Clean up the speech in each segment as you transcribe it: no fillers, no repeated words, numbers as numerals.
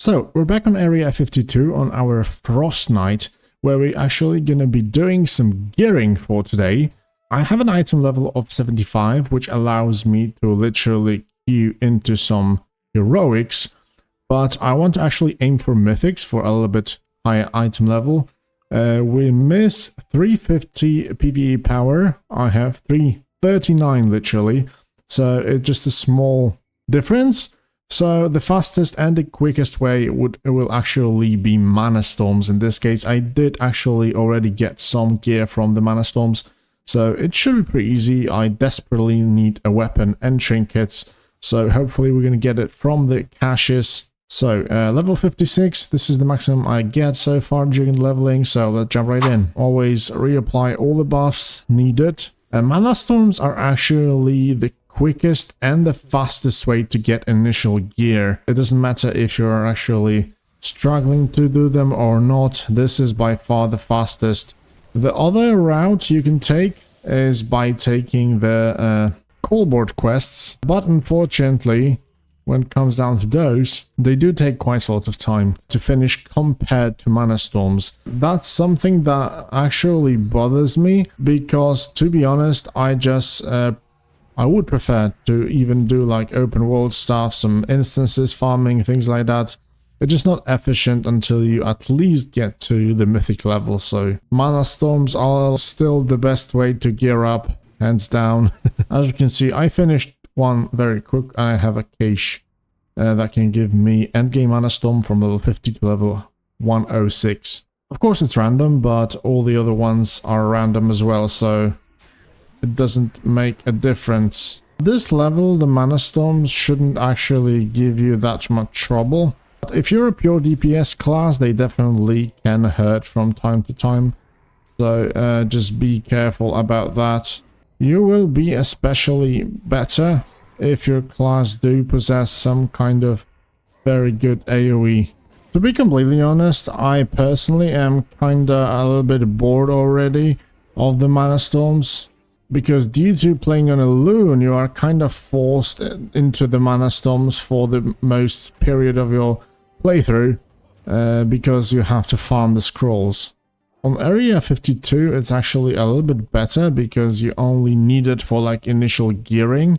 So, we're back on area 52 on our Frost Night, where we're actually gonna be doing some gearing for today. I have an item level of 75, which allows me to literally queue into some heroics, but I want to actually aim for mythics for a little bit higher item level. We miss 350 PvE power. I have 339 literally, so it's just a small difference. So the fastest and the quickest way will actually be mana storms. In this case, I did actually already get some gear from the mana storms, so it should be pretty easy. I desperately need a weapon and trinkets, so hopefully we're gonna get it from the caches. So, level 56, this is the maximum I get so far during leveling, so let's jump right in. Always reapply all the buffs needed. Mana storms are actually the quickest and the fastest way to get initial gear. It doesn't matter if you're actually struggling to do them or not, this is by far the fastest. The other route you can take is by taking the callboard quests, but unfortunately, when it comes down to those, they do take quite a lot of time to finish compared to mana storms. That's something that actually bothers me, because to be honest, I would prefer to even do like open world stuff, some instances farming, things like that. It's just not efficient until you at least get to the mythic level, so mana storms are still the best way to gear up, hands down. As you can see, I finished one very quick. I have a cache that can give me endgame mana storm from level 50 to level 106. Of course it's random, but all the other ones are random as well, so it doesn't make a difference. This level, the mana storms shouldn't actually give you that much trouble. But if you're a pure DPS class, they definitely can hurt from time to time. So just be careful about that. You will be especially better if your class do possess some kind of very good AoE. To be completely honest, I personally am kinda a little bit bored already of the mana storms, because due to playing on a loon, you are kind of forced into the mana storms for the most period of your playthrough, because you have to farm the scrolls. On area 52, it's actually a little bit better because you only need it for like initial gearing,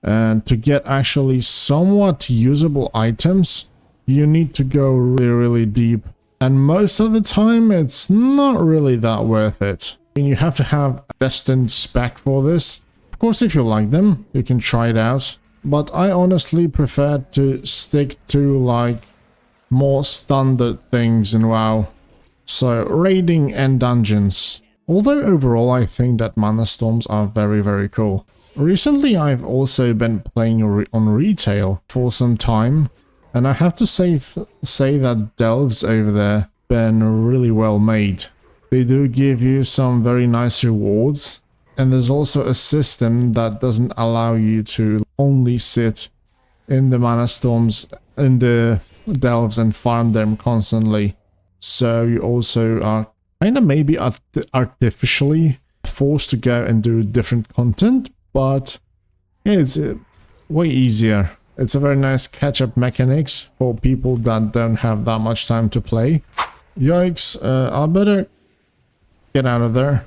and to get actually somewhat usable items, you need to go really deep, and most of the time it's not really that worth it. I mean, you have to have a destined spec for this. Of course, if you like them, you can try it out, but I honestly prefer to stick to like more standard things in WoW. So, raiding and dungeons. Although overall I think that mana storms are very cool. Recently I've also been playing on retail for some time, and I have to say that delves over there been really well made. They do give you some very nice rewards, and there's also a system that doesn't allow you to only sit in the mana storms in the delves and farm them constantly. So you also are kind of maybe artificially forced to go and do different content, but yeah, it's way easier. It's a very nice catch-up mechanics for people that don't have that much time to play. Yikes, I better get out of there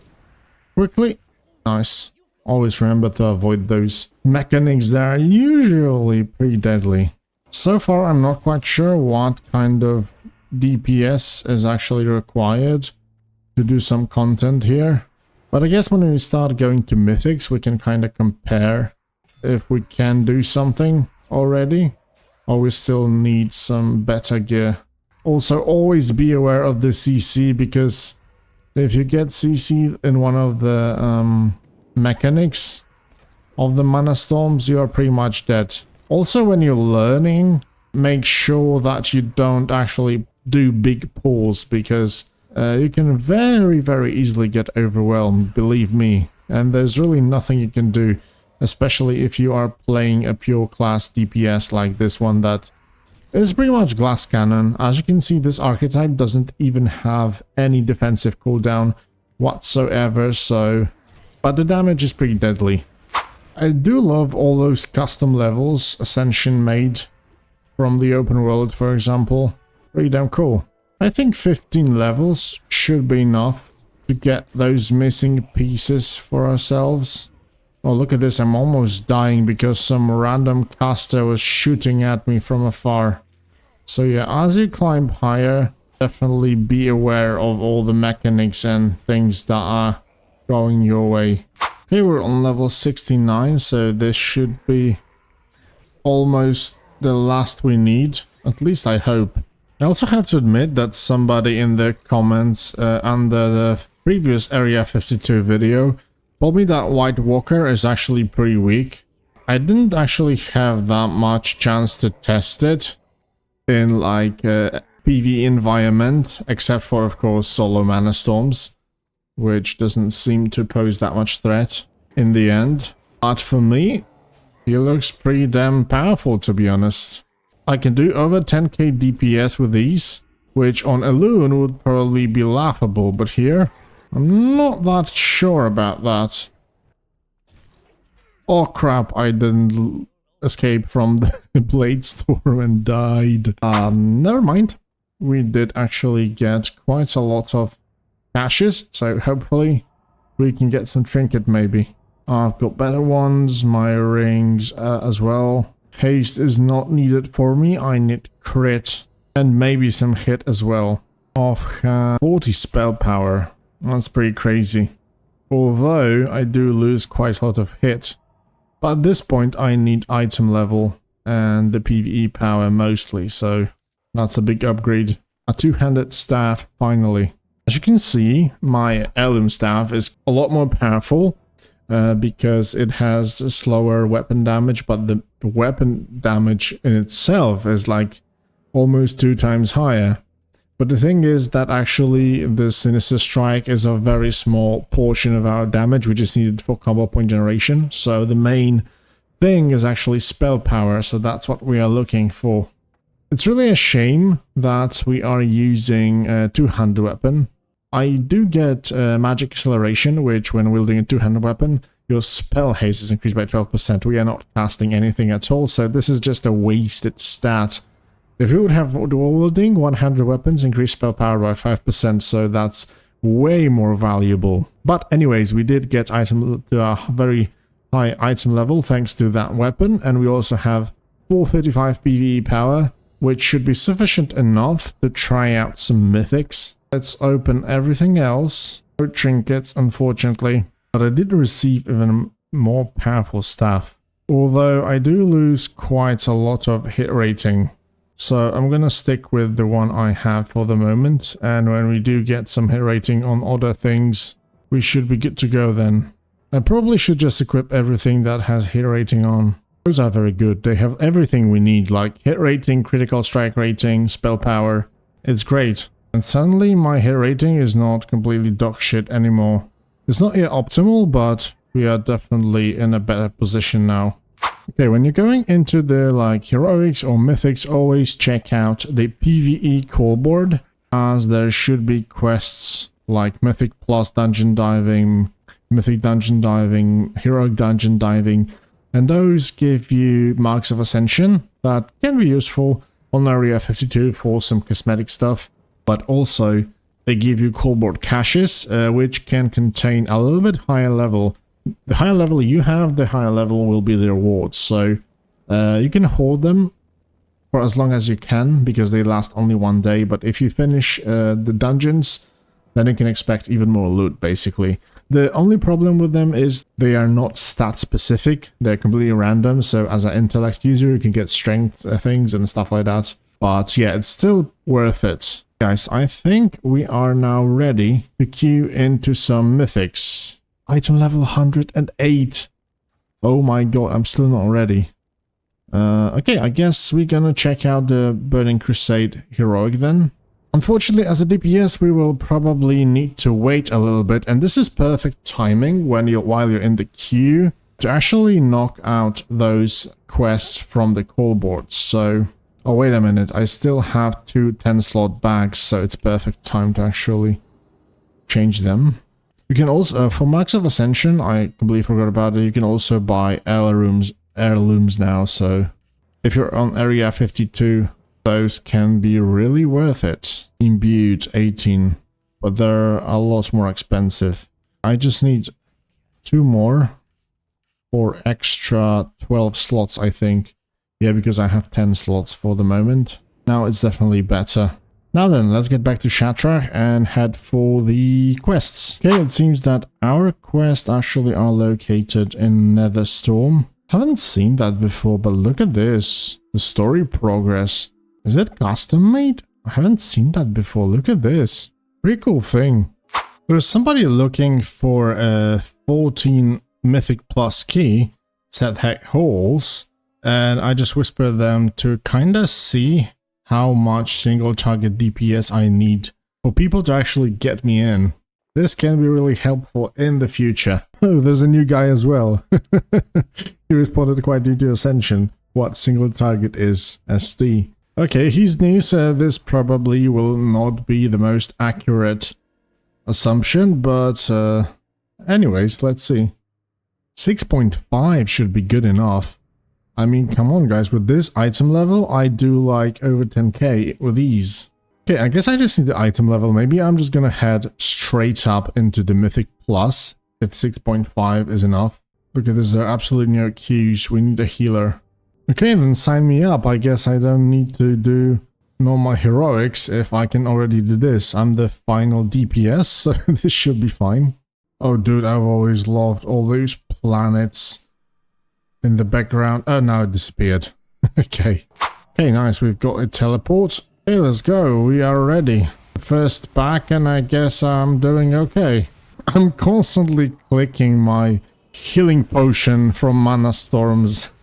quickly. Nice. Always remember to avoid those mechanics that are usually pretty deadly. So far, I'm not quite sure what kind of DPS is actually required to do some content here. But I guess when we start going to mythics, we can kind of compare if we can do something already, or we still need some better gear. Also, always be aware of the CC, because if you get CC in one of the mechanics of the mana storms, you are pretty much dead. Also, when you're learning, make sure that you don't actually do big pulls, because you can very easily get overwhelmed, believe me. And there's really nothing you can do, especially if you are playing a pure class DPS like this one that is pretty much glass cannon. As you can see, this archetype doesn't even have any defensive cooldown whatsoever, so... but the damage is pretty deadly. I do love all those custom levels Ascension made from the open world, for example. Pretty damn cool. I think 15 levels should be enough to get those missing pieces for ourselves. Oh, look at this. I'm almost dying because some random caster was shooting at me from afar. So yeah, as you climb higher, definitely be aware of all the mechanics and things that are going your way. Okay, we're on level 69, so this should be almost the last we need. At least I hope. I also have to admit that somebody in the comments under the previous Area 52 video told me that White Walker is actually pretty weak. I didn't actually have that much chance to test it in like a PvE environment, except for of course solo mana storms, which doesn't seem to pose that much threat in the end. But for me, he looks pretty damn powerful, to be honest. I can do over 10k DPS with these, which on Elune would probably be laughable, but here, I'm not that sure about that. Oh crap, I didn't escape from the blade storm and died. Never mind. We did actually get quite a lot of caches, so hopefully we can get some trinket maybe. I've got better ones, my rings as well. Haste is not needed for me, I need crit and maybe some hit as well. I've 40 spell power, that's pretty crazy. Although I do lose quite a lot of hit. But at this point I need item level and the PvE power mostly, so that's a big upgrade. A two-handed staff finally. As you can see, my heirloom staff is a lot more powerful. Because it has slower weapon damage, but the weapon damage in itself is like almost 2 times higher. But the thing is that actually the Sinister Strike is a very small portion of our damage, which is needed for combo point generation. So the main thing is actually spell power, so that's what we are looking for. It's really a shame that we are using a two-handed weapon. I do get magic acceleration, which when wielding a two-handed weapon, your spell haste is increased by 12%. We are not casting anything at all, so this is just a wasted stat. If you would have dual wielding, one-handed weapons increase spell power by 5%, so that's way more valuable. But anyways, we did get item to a very high item level thanks to that weapon, and we also have 435 PvE power, which should be sufficient enough to try out some mythics. Let's open everything else. No trinkets, unfortunately. But I did receive even more powerful stuff. Although I do lose quite a lot of hit rating. So I'm gonna stick with the one I have for the moment. And when we do get some hit rating on other things, we should be good to go then. I probably should just equip everything that has hit rating on. Those are very good. They have everything we need, like hit rating, critical strike rating, spell power. It's great. And suddenly my hit rating is not completely dog shit anymore. It's not yet optimal, but we are definitely in a better position now. Okay, when you're going into the like heroics or mythics, always check out the PvE call board, as there should be quests like Mythic plus dungeon diving, Mythic dungeon diving, heroic dungeon diving, and those give you marks of ascension that can be useful on Area 52 for some cosmetic stuff. But also, they give you call board caches, which can contain a little bit higher level. The higher level you have, the higher level will be the rewards. So, you can hoard them for as long as you can, because they last only 1 day. But if you finish the dungeons, then you can expect even more loot, basically. The only problem with them is they are not stat specific. They're completely random, so as an intellect user, you can get strength things and stuff like that. But yeah, it's still worth it. Guys, I think we are now ready to queue into some mythics. Item level 108. Oh my god, I'm still not ready. Okay, I guess we're gonna check out the Burning Crusade heroic then. Unfortunately, as a DPS, we will probably need to wait a little bit, and this is perfect timing while you're in the queue to actually knock out those quests from the call board. So, oh wait a minute, I still have 2 10-slot bags, so it's perfect time to actually change them. You can also, for Marks of Ascension, I completely forgot about it, you can also buy heirlooms now, so if you're on area 52, those can be really worth it. Imbued 18, but they're a lot more expensive. I just need 2 more for extra 12 slots, I think. Yeah, because I have 10 slots for the moment. Now it's definitely better. Now then, let's get back to Shatra and head for the quests. Okay, it seems that our quests actually are located in Netherstorm. Haven't seen that before, but look at this. The story progress. Is it custom made? I haven't seen that before. Look at this. Pretty cool thing. There's somebody looking for a 14 Mythic plus key, set heck holes, and I just whispered them to kinda see how much single target DPS I need for people to actually get me in. This can be really helpful in the future. Oh, there's a new guy as well. He responded quite new to Ascension. What single target is ST? Okay, he's new, so this probably will not be the most accurate assumption, but anyways, let's see. 6.5 should be good enough. I mean, come on guys, with this item level, I do like over 10k with ease. Okay, I guess I just need the item level. Maybe I'm just gonna head straight up into the Mythic Plus, if 6.5 is enough. Because there are absolutely no queues, we need a healer. Okay, then sign me up. I guess I don't need to do normal heroics if I can already do this. I'm the final DPS, so this should be fine. Oh dude, I've always loved all those planets in the background. Oh, now it disappeared. Okay. Okay, nice. We've got a teleport. Okay, let's go. We are ready. First back, and I guess I'm doing okay. I'm constantly clicking my healing potion from mana storms.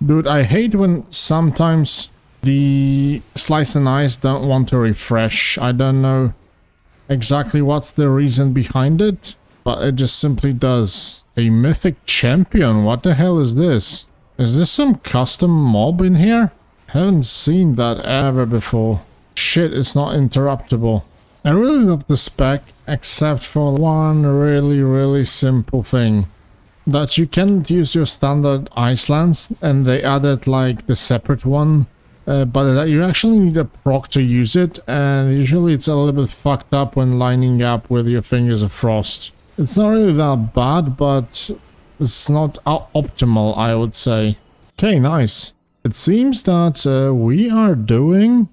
Dude, I hate when sometimes the slice and ice don't want to refresh. I don't know exactly what's the reason behind it, but it just simply does. A mythic champion, what the hell is this? Is this some custom mob in here? Haven't seen that ever before. Shit, it's not interruptible. I really love the spec, except for one really simple thing. That you can't use your standard ice lance, and they added like the separate one. But that you actually need a proc to use it, and usually it's a little bit fucked up when lining up with your Fingers of Frost. It's not really that bad, but it's not optimal, I would say. Okay, nice. It seems that we are doing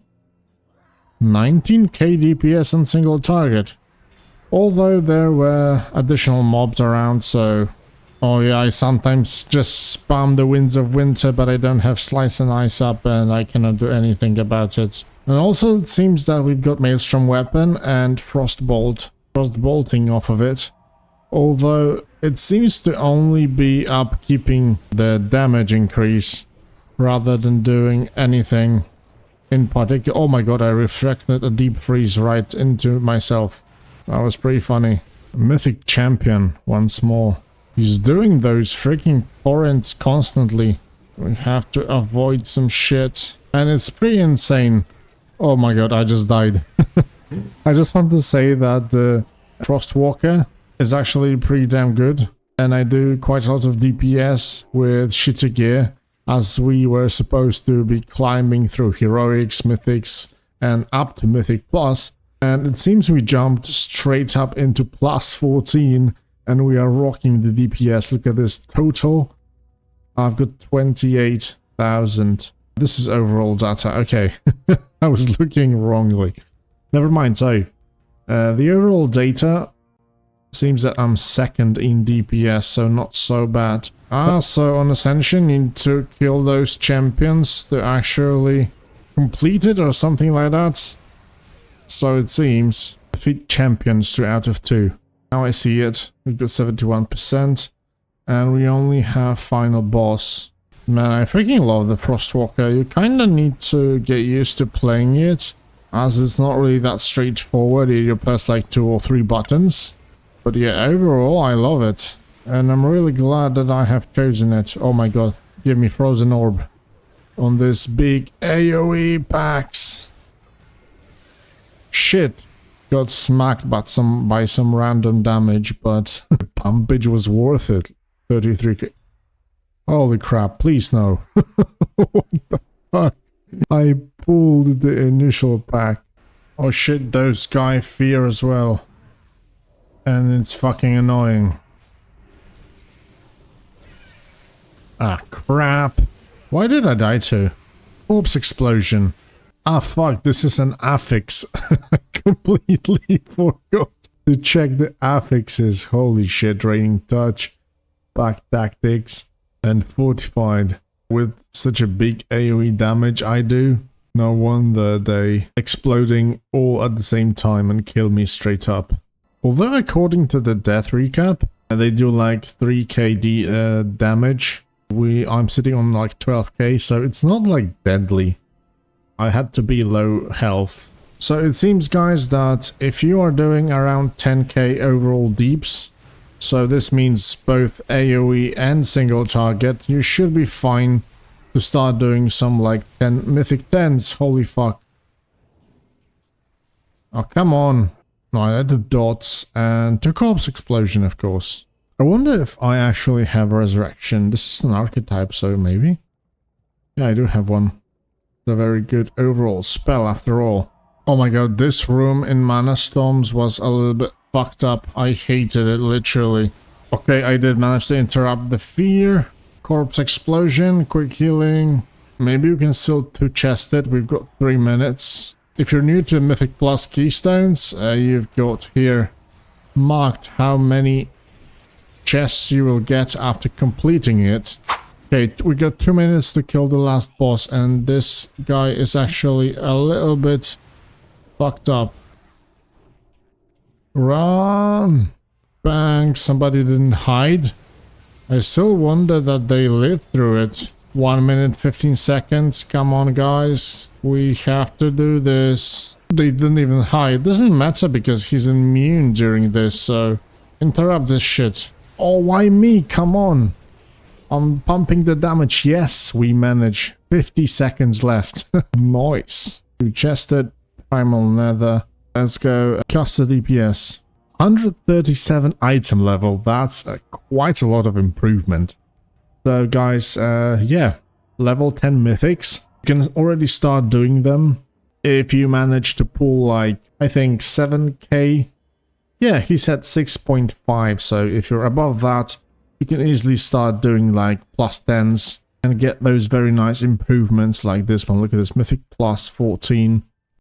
19k DPS on single target. Although there were additional mobs around, so... Oh yeah, I sometimes just spam the Winds of Winter, but I don't have Slice and Ice up and I cannot do anything about it. And also it seems that we've got Maelstrom Weapon and Frostbolt. Frostbolting off of it. Although it seems to only be upkeeping the damage increase rather than doing anything in particular. Oh my god, I reflected a deep freeze right into myself. That was pretty funny. Mythic champion once more. He's doing those freaking torrents constantly. We have to avoid some shit. And it's pretty insane. Oh my god, I just died. I just want to say that the Frostwalker is actually pretty damn good. And I do quite a lot of DPS with shitty gear, as we were supposed to be climbing through Heroics, Mythics, and up to Mythic Plus. And it seems we jumped straight up into plus 14, and we are rocking the DPS. Look at this total. I've got 28,000. This is overall data. Okay, I was looking wrongly. Never mind. So, the overall data seems that I'm second in DPS, so not so bad. So on Ascension, you need to kill those champions to actually complete it or something like that. So it seems. Defeat champions 2 out of 2. Now I see it. We've got 71%. And we only have final boss. Man, I freaking love the Frostwalker. You kinda need to get used to playing it, as it's not really that straightforward. You press like 2 or 3 buttons. But yeah, overall I love it. And I'm really glad that I have chosen it. Oh my god, give me Frozen Orb. On this big AoE packs. Shit. Got smacked by some random damage, but the pumpage was worth it. 33k. Holy crap, please no. What the fuck? I pulled the initial pack. Oh shit, those guy fear as well. And it's fucking annoying. Ah, crap. Why did I die to? Corpse explosion. Ah, fuck, this is an affix. I completely forgot to check the affixes. Holy shit, draining touch, back tactics, and fortified. With such a big AoE damage I do, no wonder they exploding all at the same time and kill me straight up. Although according to the death recap, they do like 3k damage. I'm sitting on like 12k, so it's not like deadly. I had to be low health. So it seems, guys, that if you are doing around 10k overall deeps, so this means both AoE and single target, you should be fine to start doing some like 10 Mythic 10s. Holy fuck. Oh, come on. No, I had the dots and 2 corpse explosion, of course. I wonder if I actually have resurrection. This is an archetype, so maybe. Yeah, I do have one. It's a very good overall spell after all. Oh my god, this room in Mana Storms was a little bit fucked up. I hated it, literally. Okay, I did manage to interrupt the fear. Corpse explosion, quick healing. Maybe you can still 2-chest it. We've got 3 minutes. If you're new to Mythic Plus Keystones, you've got here marked how many chests you will get after completing it. Okay, we got 2 minutes to kill the last boss, and this guy is actually a little bit fucked up. Run! Bang, somebody didn't hide. I still wonder that they lived through it. 1 minute 15 seconds, come on guys. We have to do this. They didn't even hide. It doesn't matter because he's immune during this, so interrupt this shit. Oh, why me? Come on. I'm pumping the damage. Yes, we manage. 50 seconds left. Nice. We chested primal nether. Let's go. Caster DPS. 137 item level. That's quite a lot of improvement. So guys, yeah. Level 10 mythics. You can already start doing them. If you manage to pull like, I think 7k. Yeah, he said 6.5. So if you're above that, you can easily start doing like plus 10s and get those very nice improvements like this one. Look at this, Mythic plus 14.